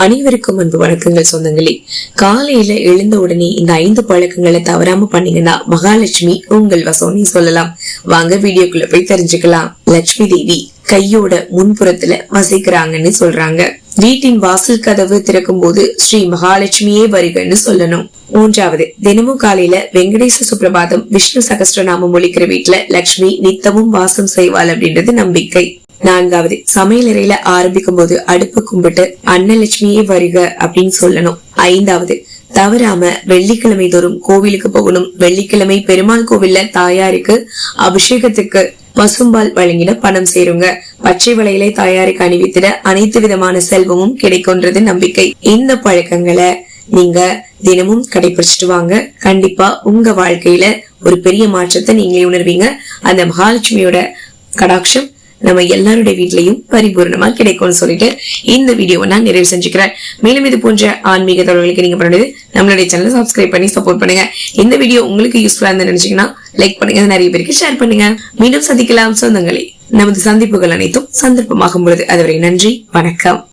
அனைவருக்கும் அன்பு வணக்கங்கள் சொந்தங்களே. காலையில எழுந்த உடனே இந்த 5 பழக்கங்களை தவறாம பண்ணீங்கன்னா மகாலட்சுமி உங்கள் வசோனி சொல்லலாம். வாங்க வீடியோக்குள்ள போய் தெரிஞ்சுக்கலாம். லட்சுமி தேவி கையோட முன்புறத்துல வசிக்கிறாங்கன்னு சொல்றாங்க. வீட்டின் வாசல் கதவு திறக்கும் போது ஸ்ரீ மகாலட்சுமியே வருகன்னு சொல்லணும். 3வது, தினமும் காலையில வெங்கடேச சுப்ரபாதம் விஷ்ணு சகஸ்ரநாமம் ஒலிக்கிற வீட்டுல லட்சுமி நித்தமும் வாசம் செய்வாள் அப்படின்றது நம்பிக்கை. 4வது, சமையலறையில ஆரம்பிக்கும் போது அடுப்பு கும்பிட்டு அன்னலட்சுமியே வருக அப்படின்னு சொல்லணும். 5வது, தவறாம வெள்ளிக்கிழமை தோறும் கோவிலுக்கு போகணும். வெள்ளிக்கிழமை பெருமாள் கோவில்ல தாயாருக்கு அபிஷேகத்துக்கு பசும்பால் வழங்கிட பணம் சேருங்க. பச்சை வளையலை தாயாருக்கு அணிவித்திட அனைத்து விதமான செல்வமும் கிடைக்கின்றது நம்பிக்கை. இந்த பழக்கங்களை நீங்க தினமும் கடைபிடிச்சிட்டு வாங்க. கண்டிப்பா உங்க வாழ்க்கையில ஒரு பெரிய மாற்றத்தை நீங்களே உணர்வீங்க. அந்த மகாலட்சுமியோட கடாட்சம் நம்ம எல்லாருடைய வீட்லயும் பரிபூர்ணமா கிடைக்கும்னு சொல்லிட்டு இந்த வீடியோவை நான் நிறைவு செஞ்சுக்கிறேன். மேலும் இது போன்ற ஆன்மீக தகவல்களுக்கு நீங்க பண்ணுறது நம்மளுடைய சேனலை சப்ஸ்கிரைப் பண்ணி சப்போர்ட் பண்ணுங்க. இந்த வீடியோ உங்களுக்கு யூஸ்ஃபுல்லா இருந்து நினைச்சீங்கன்னா லைக் பண்ணுங்க, நிறைய பேருக்கு ஷேர் பண்ணுங்க. மீண்டும் சந்திக்கலாம் சொந்தங்களே. நமது சந்திப்புகள் அனைத்தும் சந்தர்ப்பமாகும் பொழுது. அதுவரை நன்றி, வணக்கம்.